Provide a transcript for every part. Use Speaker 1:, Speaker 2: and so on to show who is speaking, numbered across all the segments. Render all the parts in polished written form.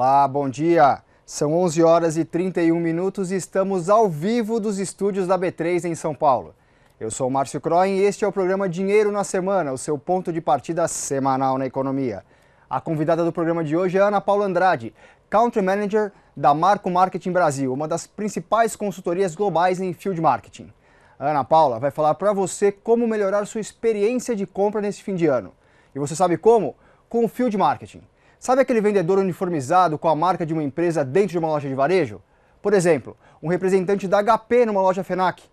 Speaker 1: Olá, bom dia! São 11 horas e 31 minutos e estamos ao vivo dos estúdios da B3 em São Paulo. Eu sou o Márcio Croin e este é o programa Dinheiro na Semana, o seu ponto de partida semanal na economia. A convidada do programa de hoje é Ana Paula Andrade, Country Manager da Marco Marketing Brasil, uma das principais consultorias globais em Field Marketing. A Ana Paula vai falar para você como melhorar sua experiência de compra nesse fim de ano. E você sabe como? Com o Field Marketing. Sabe aquele vendedor uniformizado com a marca de uma empresa dentro de uma loja de varejo? Por exemplo, um representante da HP numa loja FENAC.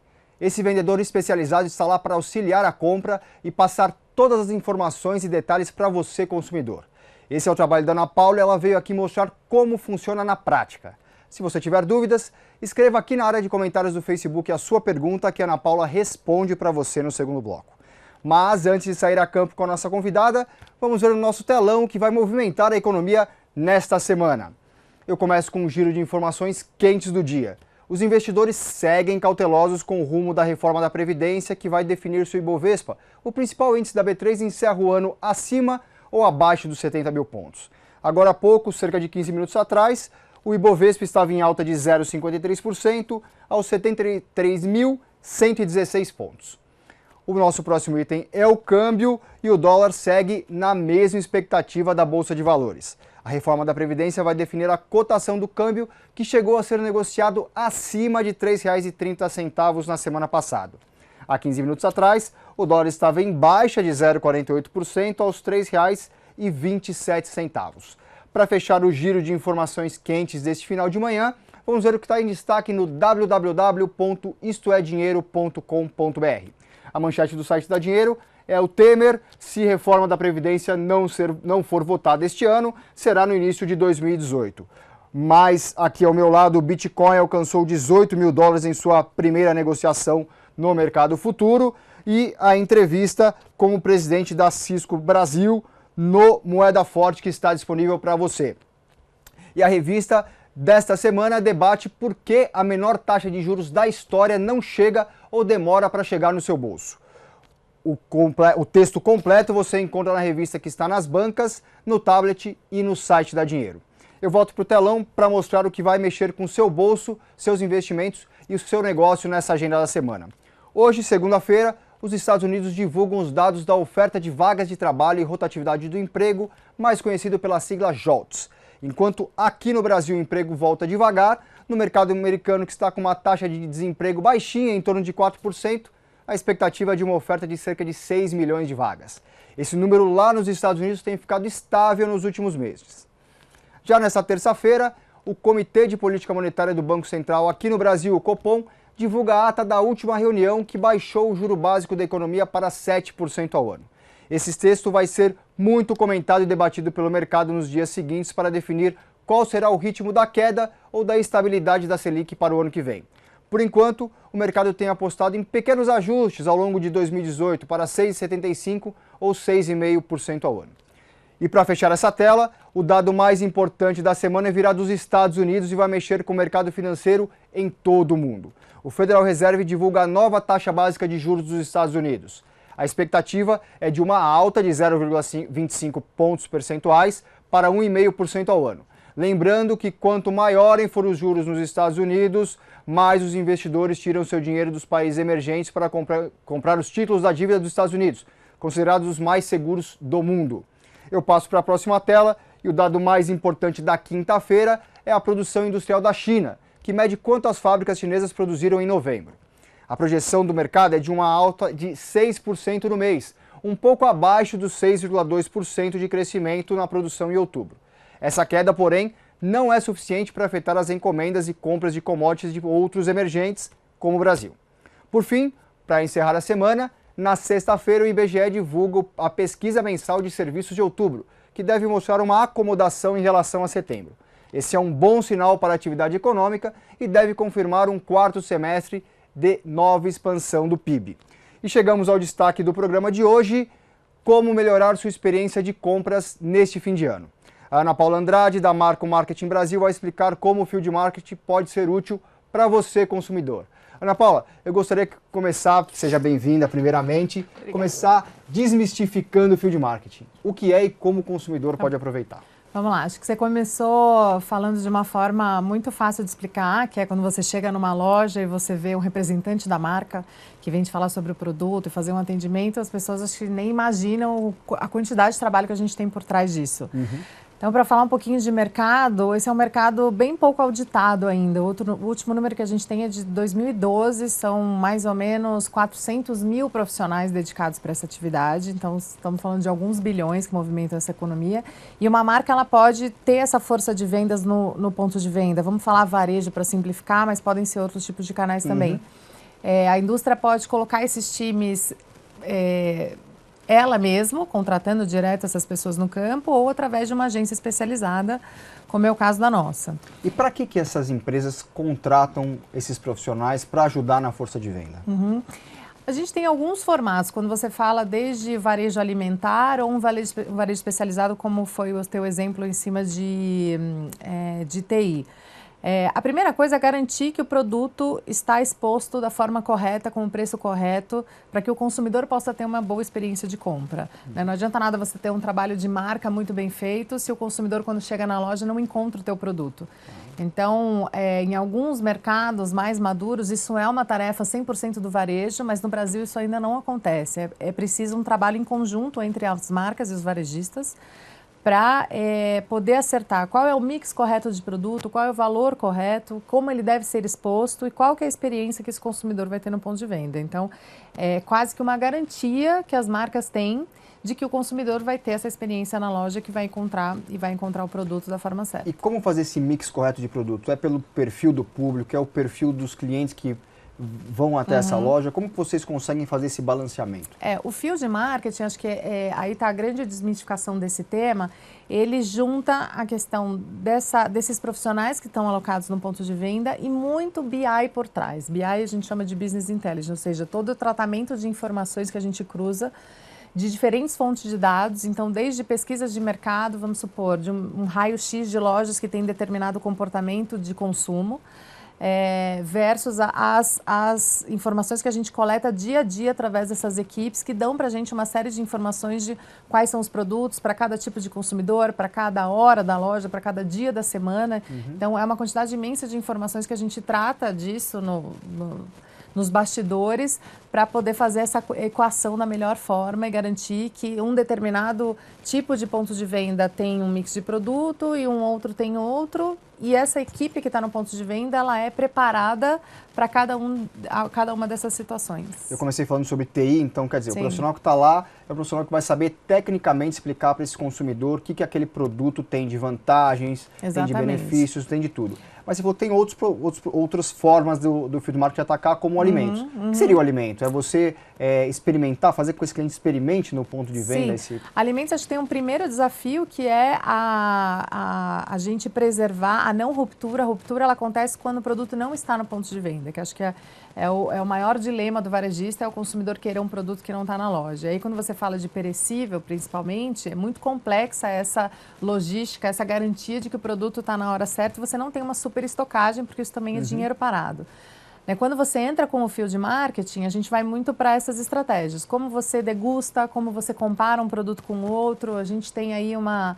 Speaker 1: Esse vendedor especializado está lá para auxiliar a compra e passar todas as informações e detalhes para você, consumidor. Esse é o trabalho da Ana Paula e ela veio aqui mostrar como funciona na prática. Se você tiver dúvidas, escreva aqui na área de comentários do Facebook a sua pergunta que a Ana Paula responde para você no segundo bloco. Mas antes de sair a campo com a nossa convidada, vamos ver o nosso telão que vai movimentar a economia nesta semana. Eu começo com um giro de informações quentes do dia. Os investidores seguem cautelosos com o rumo da reforma da Previdência que vai definir se o Ibovespa, o principal índice da B3, encerra o ano acima ou abaixo dos 70 mil pontos. Agora há pouco, cerca de 15 minutos atrás, o Ibovespa estava em alta de 0,53% aos 73.116 pontos. O nosso próximo item é o câmbio e o dólar segue na mesma expectativa da Bolsa de Valores. A reforma da Previdência vai definir a cotação do câmbio, que chegou a ser negociado acima de R$ 3,30 na semana passada. Há 15 minutos atrás, o dólar estava em baixa de 0,48% aos R$ 3,27. Para fechar o giro de informações quentes deste final de manhã, vamos ver o que está em destaque no www.istoedinheiro.com.br. A manchete do site da Dinheiro é: o Temer, se reforma da Previdência não for votada este ano, será no início de 2018. Mas aqui ao meu lado, o Bitcoin alcançou 18 mil dólares em sua primeira negociação no mercado futuro e a entrevista com o presidente da Cisco Brasil no Moeda Forte, que está disponível para você. E a revista desta semana debate por que a menor taxa de juros da história não chega ou demora para chegar no seu bolso. O texto completo você encontra na revista que está nas bancas, no tablet e no site da Dinheiro. Eu volto para o telão para mostrar o que vai mexer com o seu bolso, seus investimentos e o seu negócio nessa agenda da semana. Hoje, segunda-feira, os Estados Unidos divulgam os dados da oferta de vagas de trabalho e rotatividade do emprego, mais conhecido pela sigla JOLTS. Enquanto aqui no Brasil o emprego volta devagar, no mercado americano, que está com uma taxa de desemprego baixinha, em torno de 4%, a expectativa é de uma oferta de cerca de 6 milhões de vagas. Esse número lá nos Estados Unidos tem ficado estável nos últimos meses. Já nesta terça-feira, o Comitê de Política Monetária do Banco Central aqui no Brasil, o Copom, divulga a ata da última reunião que baixou o juro básico da economia para 7% ao ano. Esse texto vai ser muito comentado e debatido pelo mercado nos dias seguintes para definir qual será o ritmo da queda ou da estabilidade da Selic para o ano que vem. Por enquanto, o mercado tem apostado em pequenos ajustes ao longo de 2018 para 6,75% ou 6,5% ao ano. E para fechar essa tela, o dado mais importante da semana virá dos Estados Unidos e vai mexer com o mercado financeiro em todo o mundo. O Federal Reserve divulga a nova taxa básica de juros dos Estados Unidos. A expectativa é de uma alta de 0,25 pontos percentuais para 1,5% ao ano. Lembrando que quanto maiorem forem os juros nos Estados Unidos, mais os investidores tiram seu dinheiro dos países emergentes para comprar os títulos da dívida dos Estados Unidos, considerados os mais seguros do mundo. Eu passo para a próxima tela e o dado mais importante da quinta-feira é a produção industrial da China, que mede quanto as fábricas chinesas produziram em novembro. A projeção do mercado é de uma alta de 6% no mês, um pouco abaixo dos 6,2% de crescimento na produção em outubro. Essa queda, porém, não é suficiente para afetar as encomendas e compras de commodities de outros emergentes, como o Brasil. Por fim, para encerrar a semana, na sexta-feira o IBGE divulga a pesquisa mensal de serviços de outubro, que deve mostrar uma acomodação em relação a setembro. Esse é um bom sinal para a atividade econômica e deve confirmar um quarto semestre de nova expansão do PIB. E chegamos ao destaque do programa de hoje: como melhorar sua experiência de compras neste fim de ano. A Ana Paula Andrade, da Marco Marketing Brasil, vai explicar como o Field Marketing pode ser útil para você, consumidor. Ana Paula, eu gostaria de começar, seja bem-vinda primeiramente, começar desmistificando o Field Marketing. O que é e como o consumidor pode aproveitar?
Speaker 2: Vamos lá, acho que você começou falando de uma forma muito fácil de explicar, que é quando você chega numa loja e você vê um representante da marca que vem te falar sobre o produto e fazer um atendimento, as pessoas acho que nem imaginam a quantidade de trabalho que a gente tem por trás disso. Então, para falar um pouquinho de mercado, esse é um mercado bem pouco auditado ainda. O último número que a gente tem é de 2012, são mais ou menos 400 mil profissionais dedicados para essa atividade. Então, estamos falando de alguns bilhões que movimentam essa economia. E uma marca, ela pode ter essa força de vendas no ponto de venda. Vamos falar varejo para simplificar, mas podem ser outros tipos de canais também. A indústria pode colocar esses times... ela mesma, contratando direto essas pessoas no campo ou através de uma agência especializada, como é o caso da nossa.
Speaker 1: E para que essas empresas contratam esses profissionais para ajudar na força de venda?
Speaker 2: A gente tem alguns formatos, quando você fala desde varejo alimentar ou um varejo especializado, como foi o teu exemplo em cima de TI. A primeira coisa é garantir que o produto está exposto da forma correta, com o preço correto, para que o consumidor possa ter uma boa experiência de compra. Não adianta nada você ter um trabalho de marca muito bem feito se o consumidor, quando chega na loja, não encontra o teu produto. Então, em alguns mercados mais maduros, isso é uma tarefa 100% do varejo, mas no Brasil isso ainda não acontece. É preciso um trabalho em conjunto entre as marcas e os varejistas, para poder acertar qual é o mix correto de produto, qual é o valor correto, como ele deve ser exposto e qual que é a experiência que esse consumidor vai ter no ponto de venda. Então, é quase que uma garantia que as marcas têm de que o consumidor vai ter essa experiência na loja que vai encontrar o produto da forma certa.
Speaker 1: E como fazer esse mix correto de produto? É pelo perfil do público, é o perfil dos clientes que vão até essa loja? Como que vocês conseguem fazer esse balanceamento?
Speaker 2: O fio de marketing, acho que aí está a grande desmistificação desse tema. Ele junta a questão desses profissionais que estão alocados no ponto de venda e muito BI por trás. BI a gente chama de Business Intelligence, ou seja, todo o tratamento de informações que a gente cruza de diferentes fontes de dados, então desde pesquisas de mercado, vamos supor, de um raio-x de lojas que tem determinado comportamento de consumo, versus as informações que a gente coleta dia a dia através dessas equipes que dão para a gente uma série de informações de quais são os produtos para cada tipo de consumidor, para cada hora da loja, para cada dia da semana. Então, é uma quantidade imensa de informações que a gente trata disso nos bastidores para poder fazer essa equação da melhor forma e garantir que um determinado tipo de ponto de venda tem um mix de produto e um outro tem outro. E essa equipe que está no ponto de venda, ela é preparada para cada uma dessas situações. Eu
Speaker 1: comecei falando sobre TI, então quer dizer, o profissional que está lá é o profissional que vai saber tecnicamente explicar para esse consumidor o que aquele produto tem de vantagens, tem de benefícios, tem de tudo. Mas você falou que tem outras formas do field marketing atacar, como o alimento. O que seria o alimento? É você experimentar, fazer com que esse cliente experimente no ponto de venda?
Speaker 2: Alimentos, acho que tem um primeiro desafio, que é a gente preservar a não ruptura. A ruptura ela acontece quando o produto não está no ponto de venda, que acho que é o maior dilema do varejista, é o consumidor querer um produto que não está na loja. E aí, quando você fala de perecível, principalmente, é muito complexa essa logística, essa garantia de que o produto está na hora certa e você não tem uma super estocagem, porque isso também é dinheiro parado. Quando você entra com o fio de marketing, a gente vai muito para essas estratégias. Como você degusta, como você compara um produto com o outro. A gente tem aí uma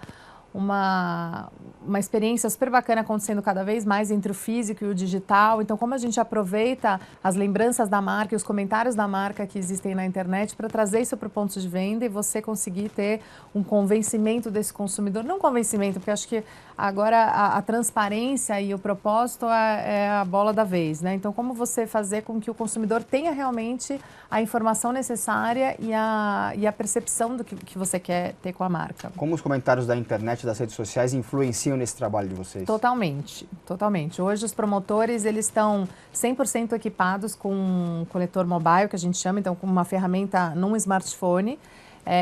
Speaker 2: experiência super bacana acontecendo cada vez mais entre o físico e o digital. Então, como a gente aproveita as lembranças da marca e os comentários da marca que existem na internet para trazer isso para o ponto de venda e você conseguir ter um convencimento desse consumidor. Não convencimento, porque acho que agora a transparência e o propósito é a bola da vez, né? Então, como você fazer com que o consumidor tenha realmente a informação necessária e a percepção do que você quer ter com a marca.
Speaker 1: Como os comentários da internet, das redes sociais influenciam nesse trabalho de vocês?
Speaker 2: Totalmente, totalmente. Hoje os promotores, eles estão 100% equipados com um coletor mobile, que a gente chama, então com uma ferramenta num smartphone.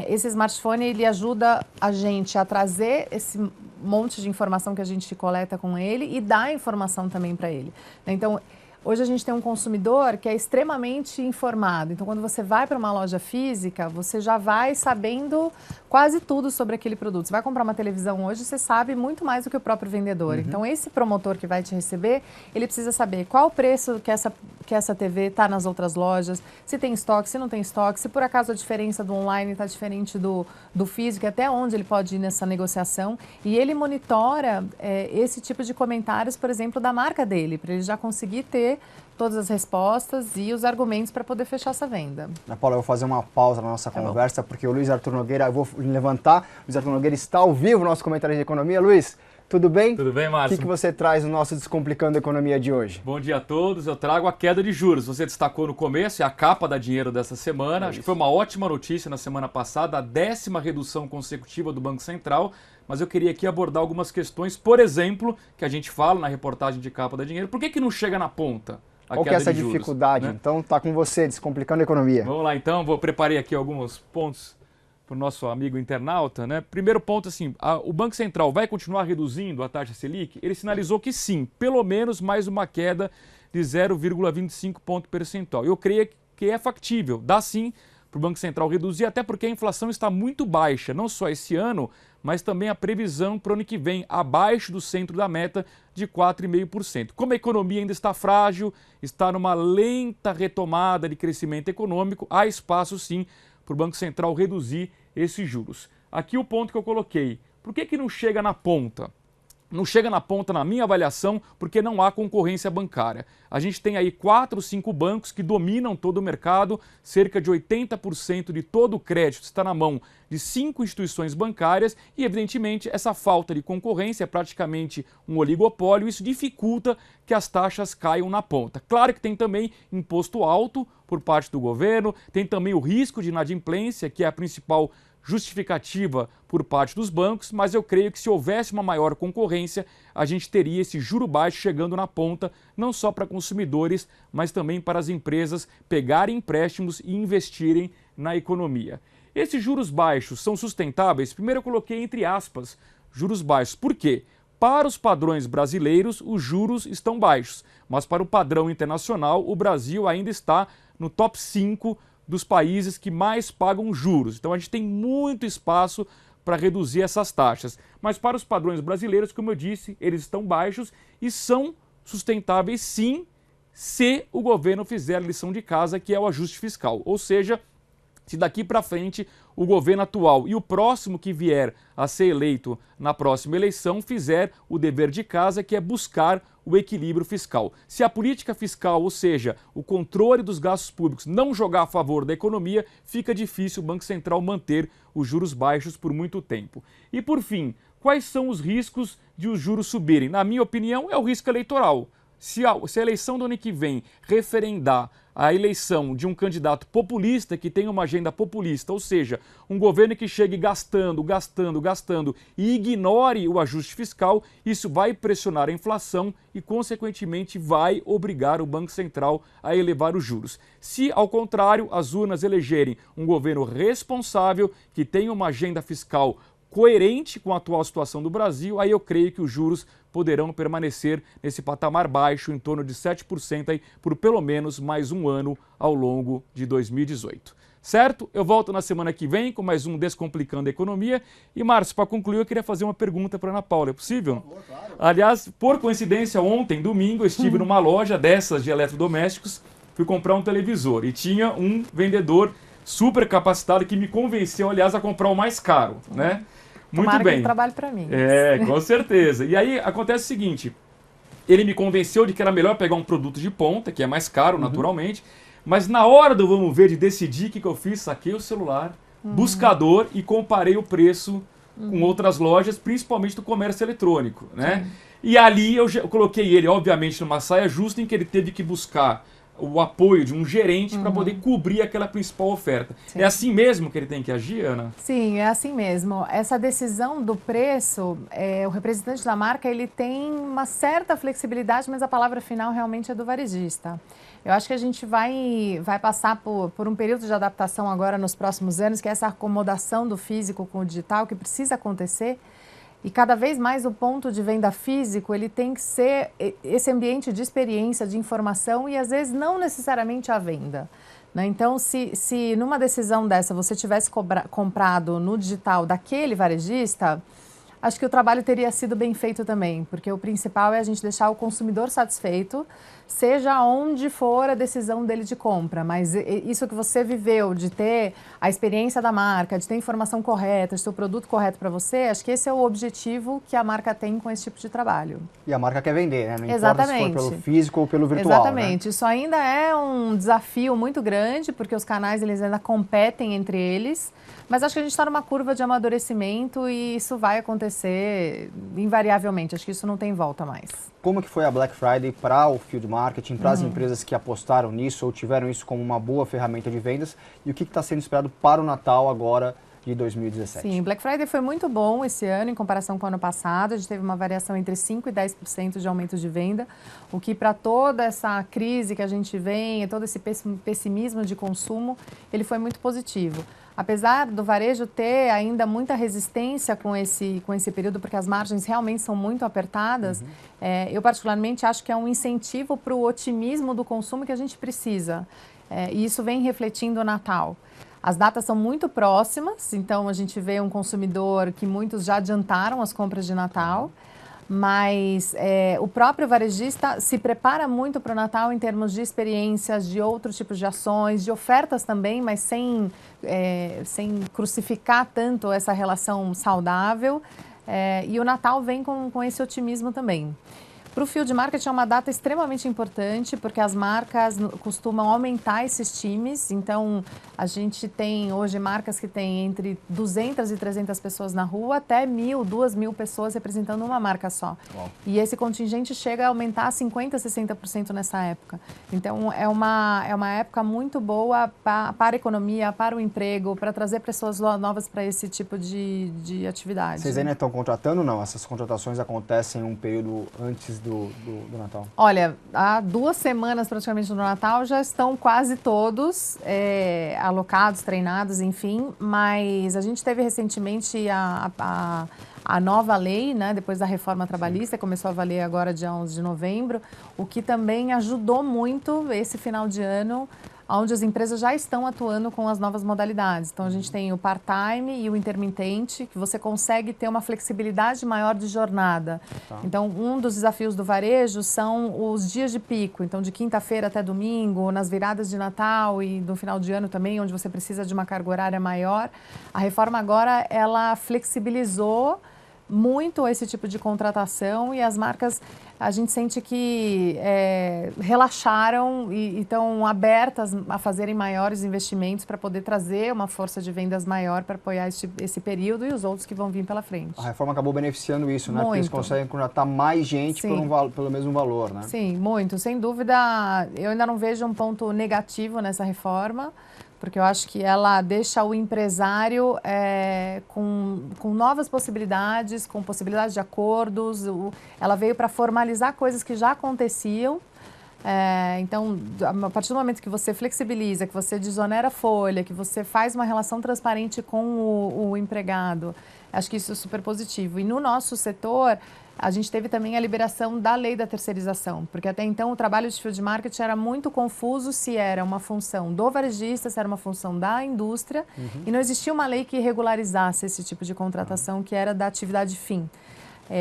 Speaker 2: Esse smartphone, ele ajuda a gente a trazer esse monte de informação que a gente coleta com ele e dar informação também para ele. Então, Hoje a gente tem um consumidor que é extremamente informado. Então, quando você vai para uma loja física, você já vai sabendo quase tudo sobre aquele produto. Você vai comprar uma televisão hoje, você sabe muito mais do que o próprio vendedor. Então, esse promotor que vai te receber, ele precisa saber qual o preço que essa TV está nas outras lojas, se tem estoque, se não tem estoque, se por acaso a diferença do online está diferente do físico, até onde ele pode ir nessa negociação. E ele monitora esse tipo de comentários, por exemplo, da marca dele, para ele já conseguir ter todas as respostas e os argumentos para poder fechar essa venda.
Speaker 1: Ana Paula, eu vou fazer uma pausa na nossa conversa, porque o Luiz Arthur Nogueira, eu vou levantar, o Luiz Arthur Nogueira está ao vivo no nosso comentário de economia. Luiz, tudo bem?
Speaker 3: Tudo bem, Márcio?
Speaker 1: O que você traz no nosso Descomplicando a Economia de hoje?
Speaker 3: Bom dia a todos. Eu trago a queda de juros. Você destacou no começo, é a capa da Dinheiro dessa semana. Acho que foi uma ótima notícia na semana passada, a 10ª redução consecutiva do Banco Central. Mas eu queria aqui abordar algumas questões, por exemplo, que a gente fala na reportagem de capa da Dinheiro. Por que não chega na ponta?
Speaker 1: Qual que é essa dificuldade? Né? Então, tá com você, Descomplicando a Economia.
Speaker 3: Vamos lá, então. Preparei aqui alguns pontos para o nosso amigo internauta, né? Primeiro ponto, assim, o Banco Central vai continuar reduzindo a taxa Selic? Ele sinalizou que sim, pelo menos mais uma queda de 0,25 ponto percentual. Eu creio que é factível, dá sim para o Banco Central reduzir, até porque a inflação está muito baixa, não só esse ano, mas também a previsão para o ano que vem, abaixo do centro da meta de 4,5%. Como a economia ainda está frágil, está numa lenta retomada de crescimento econômico, há espaço sim para o Banco Central reduzir esses juros. Aqui o ponto que eu coloquei. Por que não chega na ponta? Não chega na ponta, na minha avaliação, porque não há concorrência bancária. A gente tem aí 4, 5 bancos que dominam todo o mercado, cerca de 80% de todo o crédito está na mão de 5 instituições bancárias e, evidentemente, essa falta de concorrência é praticamente um oligopólio, isso dificulta que as taxas caiam na ponta. Claro que tem também imposto alto por parte do governo, tem também o risco de inadimplência, que é a principal justificativa por parte dos bancos, mas eu creio que se houvesse uma maior concorrência, a gente teria esse juro baixo chegando na ponta, não só para consumidores, mas também para as empresas pegarem empréstimos e investirem na economia. Esses juros baixos são sustentáveis? Primeiro eu coloquei entre aspas, juros baixos. Por quê? Para os padrões brasileiros, os juros estão baixos, mas para o padrão internacional, o Brasil ainda está no top 5 dos países que mais pagam juros. Então a gente tem muito espaço para reduzir essas taxas. Mas para os padrões brasileiros, como eu disse, eles estão baixos e são sustentáveis sim, se o governo fizer a lição de casa, que é o ajuste fiscal. Ou seja, se daqui para frente o governo atual e o próximo que vier a ser eleito na próxima eleição fizer o dever de casa, que é buscar o equilíbrio fiscal. Se a política fiscal, ou seja, o controle dos gastos públicos, não jogar a favor da economia, fica difícil o Banco Central manter os juros baixos por muito tempo. E por fim, quais são os riscos de os juros subirem? Na minha opinião, é o risco eleitoral. Se a eleição do ano que vem referendar a eleição de um candidato populista que tem uma agenda populista, ou seja, um governo que chegue gastando e ignore o ajuste fiscal, isso vai pressionar a inflação e, consequentemente, vai obrigar o Banco Central a elevar os juros. Se, ao contrário, as urnas elegerem um governo responsável, que tenha uma agenda fiscal coerente com a atual situação do Brasil, aí eu creio que os juros poderão permanecer nesse patamar baixo, em torno de 7%, aí, por pelo menos mais um ano ao longo de 2018. Certo? Eu volto na semana que vem com mais um Descomplicando a Economia. E, Márcio, para concluir, eu queria fazer uma pergunta para a Ana Paula. É possível?
Speaker 1: Por favor, claro.
Speaker 3: Aliás, por coincidência, ontem, domingo, eu estive numa loja dessas de eletrodomésticos, fui comprar um televisor e tinha um vendedor super capacitado que me convenceu, aliás, a comprar o mais caro, né? Muito
Speaker 2: Tomara
Speaker 3: bem.
Speaker 2: Que ele trabalhe para mim.
Speaker 3: Com certeza. E aí acontece o seguinte, ele me convenceu de que era melhor pegar um produto de ponta, que é mais caro, naturalmente, mas na hora do vamos ver, de decidir, o que eu fiz? Saquei o celular, buscador e comparei o preço com outras lojas, principalmente do comércio eletrônico, né? E ali eu coloquei ele, obviamente, numa saia justa em que ele teve que buscar o apoio de um gerente para poder cobrir aquela principal oferta. Sim. É assim mesmo que ele tem que agir, Ana?
Speaker 2: Sim, é assim mesmo. Essa decisão do preço, o representante da marca, ele tem uma certa flexibilidade, mas a palavra final realmente é do varejista. Eu acho que a gente vai passar por um período de adaptação agora nos próximos anos, que é essa acomodação do físico com o digital, que precisa acontecer. E cada vez mais o ponto de venda físico, ele tem que ser esse ambiente de experiência, de informação e às vezes não necessariamente a venda. Né? Então, se numa decisão dessa você tivesse comprado no digital daquele varejista, acho que o trabalho teria sido bem feito também, porque o principal é a gente deixar o consumidor satisfeito, seja onde for a decisão dele de compra. Mas isso que você viveu, de ter a experiência da marca, de ter a informação correta, de ter o produto correto para você, acho que esse é o objetivo que a marca tem com esse tipo de trabalho.
Speaker 1: E a marca quer vender, né? Não
Speaker 2: Exatamente.
Speaker 1: importa se for pelo físico ou pelo virtual.
Speaker 2: Exatamente.
Speaker 1: Né?
Speaker 2: Isso ainda é um desafio muito grande, porque os canais eles ainda competem entre eles. Mas acho que a gente está numa curva de amadurecimento e isso vai acontecer invariavelmente. Acho que isso não tem volta mais.
Speaker 1: Como que foi a Black Friday para o Field Marketing, para as empresas que apostaram nisso ou tiveram isso como uma boa ferramenta de vendas? E o que está sendo esperado para o Natal agora de 2017?
Speaker 2: Sim, Black Friday foi muito bom esse ano em comparação com o ano passado. A gente teve uma variação entre 5% e 10% de aumento de venda, o que para toda essa crise que a gente vem, todo esse pessimismo de consumo, ele foi muito positivo. Apesar do varejo ter ainda muita resistência com esse período, porque as margens realmente são muito apertadas, eu particularmente acho que é um incentivo para o otimismo do consumo que a gente precisa. E isso vem refletindo o Natal. As datas são muito próximas, então a gente vê um consumidor que muitos já adiantaram as compras de Natal, mas o próprio varejista se prepara muito para o Natal em termos de experiências, de outros tipos de ações, de ofertas também, mas sem crucificar tanto essa relação saudável. E o Natal vem com esse otimismo também. Para o Field Marketing é uma data extremamente importante, porque as marcas costumam aumentar esses times. Então, a gente tem hoje marcas que têm entre 200 e 300 pessoas na rua, até 1.000, 2.000 pessoas representando uma marca só. Uau. E esse contingente chega a aumentar 50%, 60% nessa época. Então, é uma época muito boa para a economia, para o emprego, para trazer pessoas novas para esse tipo de atividade.
Speaker 1: Vocês ainda estão contratando ou não? Essas contratações acontecem em um período antes do Natal?
Speaker 2: Olha, há 2 semanas praticamente do Natal já estão quase todos alocados, treinados, enfim, mas a gente teve recentemente a nova lei, né, depois da reforma trabalhista, começou a valer agora dia 11 de novembro, o que também ajudou muito esse final de ano, onde as empresas já estão atuando com as novas modalidades. Então, a gente tem o part-time e o intermitente, que você consegue ter uma flexibilidade maior de jornada. Tá. Então, um dos desafios do varejo são os dias de pico. Então, de quinta-feira até domingo, nas viradas de Natal e no final de ano também, onde você precisa de uma carga horária maior. A reforma agora, ela flexibilizou muito esse tipo de contratação e as marcas, a gente sente que relaxaram e estão abertas a fazerem maiores investimentos para poder trazer uma força de vendas maior para apoiar esse período e os outros que vão vir pela frente.
Speaker 1: A reforma acabou beneficiando isso, né?
Speaker 2: Muito.
Speaker 1: Porque eles conseguem contratar mais gente pelo mesmo valor, né?
Speaker 2: Sim, muito. Sem dúvida, eu ainda não vejo um ponto negativo nessa reforma, porque eu acho que ela deixa o empresário com novas possibilidades, com possibilidades de acordos. Ela veio para formalizar coisas que já aconteciam. Então, a partir do momento que você flexibiliza, que você desonera a folha, que você faz uma relação transparente com o empregado, acho que isso é super positivo. E no nosso setor, a gente teve também a liberação da lei da terceirização, porque até então o trabalho de Field Marketing era muito confuso se era uma função do varejista, se era uma função da indústria, e não existia uma lei que regularizasse esse tipo de contratação que era da atividade fim.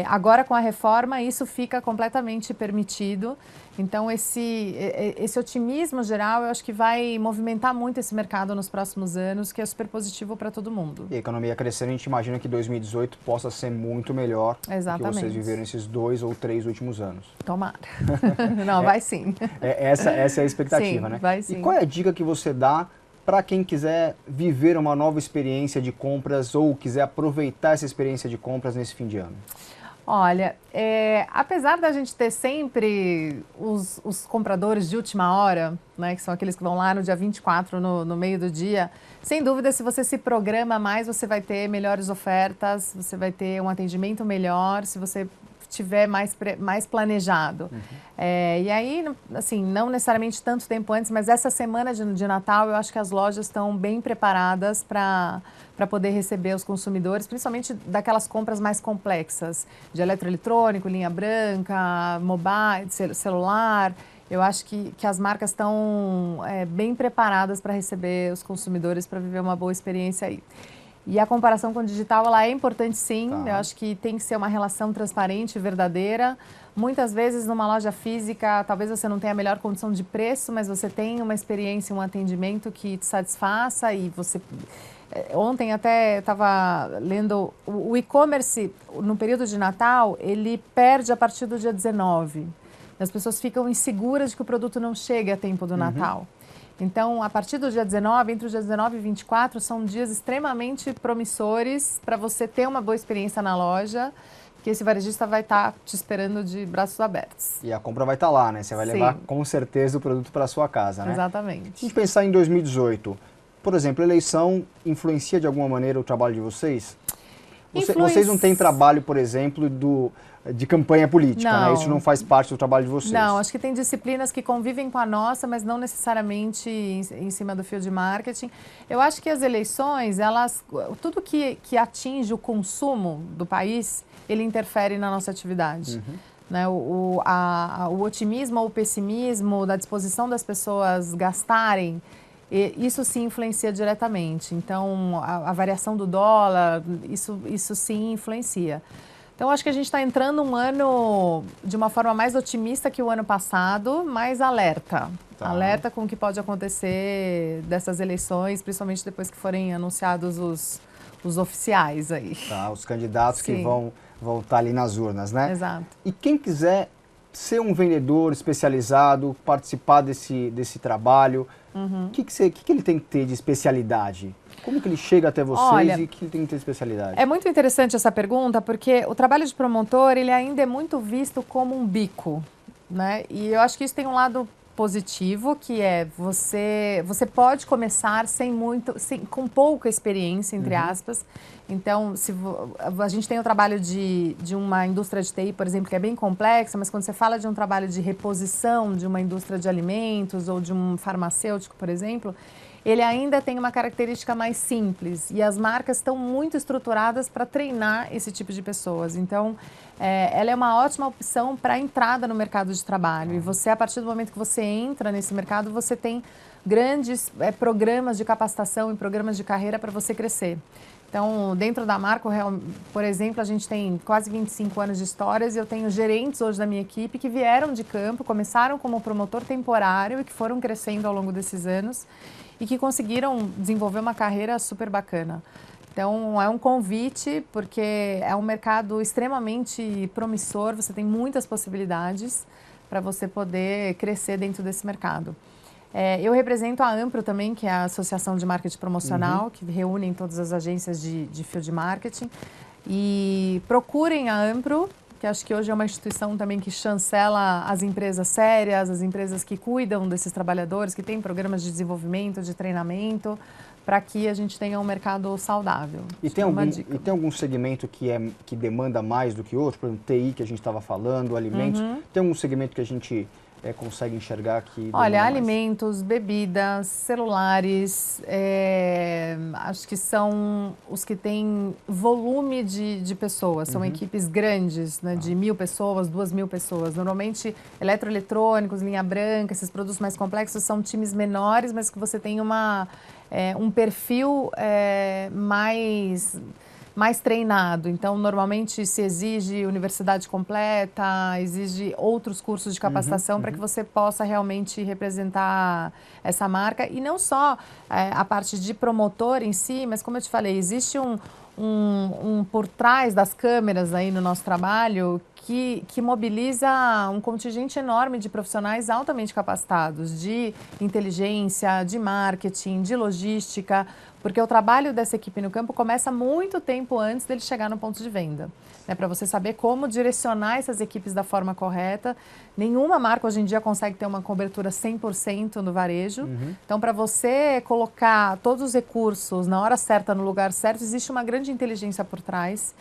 Speaker 2: Agora, com a reforma, isso fica completamente permitido. Então, esse otimismo geral, eu acho que vai movimentar muito esse mercado nos próximos anos, que é super positivo para todo mundo.
Speaker 1: E a economia crescendo, a gente imagina que 2018 possa ser muito melhor do que vocês viveram esses 2 ou 3 últimos anos.
Speaker 2: Tomara. Não, vai sim.
Speaker 1: Essa é a expectativa,
Speaker 2: sim,
Speaker 1: né?
Speaker 2: Vai sim.
Speaker 1: E qual é a dica que você dá para quem quiser viver uma nova experiência de compras ou quiser aproveitar essa experiência de compras nesse fim de ano?
Speaker 2: Olha, apesar da gente ter sempre os compradores de última hora, né, que são aqueles que vão lá no dia 24, no meio do dia, sem dúvida, se você se programa mais, você vai ter melhores ofertas, você vai ter um atendimento melhor, se você tiver mais planejado. E aí, assim, não necessariamente tanto tempo antes, mas essa semana de Natal, eu acho que as lojas estão bem preparadas para poder receber os consumidores, principalmente daquelas compras mais complexas, de eletroeletrônico, linha branca, mobile, celular. Eu acho que as marcas estão bem preparadas para receber os consumidores, para viver uma boa experiência aí. E a comparação com o digital, ela é importante sim, eu acho que tem que ser uma relação transparente e verdadeira. Muitas vezes numa loja física, talvez você não tenha a melhor condição de preço, mas você tem uma experiência, um atendimento que te satisfaça e você... Ontem até estava lendo, o e-commerce no período de Natal, ele perde a partir do dia 19. As pessoas ficam inseguras de que o produto não chegue a tempo do Natal. Então, a partir do dia 19, entre o dia 19 e 24, são dias extremamente promissores para você ter uma boa experiência na loja, que esse varejista vai estar te esperando de braços abertos.
Speaker 1: E a compra vai estar lá, né? Você vai levar com certeza o produto para sua casa, né?
Speaker 2: Exatamente.
Speaker 1: Se a gente pensar em 2018, por exemplo, a eleição influencia de alguma maneira o trabalho de vocês? Vocês não têm trabalho, por exemplo, de campanha política, né? Isso não faz parte do trabalho de vocês.
Speaker 2: Não, acho que tem disciplinas que convivem com a nossa, mas não necessariamente em cima do fio de marketing. Eu acho que as eleições, tudo que atinge o consumo do país, ele interfere na nossa atividade. Né? O otimismo ou o pessimismo, da disposição das pessoas gastarem, isso sim influencia diretamente. Então, a variação do dólar, isso sim influencia. Então, acho que a gente está entrando um ano de uma forma mais otimista que o ano passado, mais alerta. Alerta com o que pode acontecer dessas eleições, principalmente depois que forem anunciados os oficiais aí.
Speaker 1: Os candidatos que vão estar ali nas urnas, né?
Speaker 2: Exato.
Speaker 1: E quem quiser ser um vendedor especializado, participar desse trabalho, o que ele tem que ter de especialidade? Como que ele chega até vocês e o que ele tem que ter de especialidade?
Speaker 2: É muito interessante essa pergunta, porque o trabalho de promotor, ele ainda é muito visto como um bico, né? E eu acho que isso tem um lado positivo, que é você pode começar com pouca experiência, entre aspas. Então, a gente tem o trabalho de uma indústria de TI, por exemplo, que é bem complexa, mas quando você fala de um trabalho de reposição de uma indústria de alimentos ou de um farmacêutico, por exemplo, ele ainda tem uma característica mais simples e as marcas estão muito estruturadas para treinar esse tipo de pessoas. Então, ela é uma ótima opção para a entrada no mercado de trabalho. E você, a partir do momento que você entra nesse mercado, você tem grandes programas de capacitação e programas de carreira para você crescer. Então, dentro da marca, por exemplo, a gente tem quase 25 anos de histórias e eu tenho gerentes hoje da minha equipe que vieram de campo, começaram como promotor temporário e que foram crescendo ao longo desses anos e que conseguiram desenvolver uma carreira super bacana. Então, é um convite, porque é um mercado extremamente promissor, você tem muitas possibilidades para você poder crescer dentro desse mercado. Eu represento a Ampro também, que é a Associação de Marketing Promocional, que reúne todas as agências de field marketing. E procurem a Ampro, que acho que hoje é uma instituição também que chancela as empresas sérias, as empresas que cuidam desses trabalhadores, que têm programas de desenvolvimento, de treinamento, para que a gente tenha um mercado saudável.
Speaker 1: E tem algum segmento que demanda mais do que outro? Por exemplo, TI, que a gente estava falando, alimentos. Tem algum segmento que a gente consegue enxergar que...
Speaker 2: Olha, alimentos, bebidas, celulares, acho que são os que têm volume de pessoas, são equipes grandes, né, de 1.000 pessoas, 2.000 pessoas. Normalmente, eletroeletrônicos, linha branca, esses produtos mais complexos são times menores, mas que você tem um perfil mais treinado. Então, normalmente se exige universidade completa, exige outros cursos de capacitação para que você possa realmente representar essa marca. E não só a parte de promotor em si, mas como eu te falei, existe um por trás das câmeras aí no nosso trabalho que mobiliza um contingente enorme de profissionais altamente capacitados, de inteligência, de marketing, de logística, porque o trabalho dessa equipe no campo começa muito tempo antes dele chegar no ponto de venda, né, para você saber como direcionar essas equipes da forma correta. Nenhuma marca hoje em dia consegue ter uma cobertura 100% no varejo. Então, para você colocar todos os recursos na hora certa, no lugar certo, existe uma grande inteligência por trás.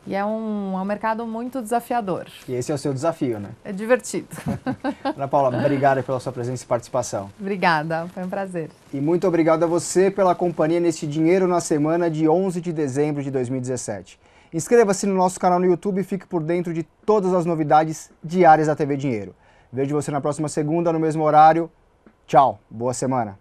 Speaker 2: E é um mercado muito desafiador.
Speaker 1: E esse é o seu desafio, né?
Speaker 2: É divertido.
Speaker 1: Ana Paula, obrigado pela sua presença e participação.
Speaker 2: Obrigada, foi um prazer.
Speaker 1: E muito obrigado a você pela companhia neste Dinheiro na Semana de 11 de dezembro de 2017. Inscreva-se no nosso canal no YouTube e fique por dentro de todas as novidades diárias da TV Dinheiro. Vejo você na próxima segunda, no mesmo horário. Tchau, boa semana.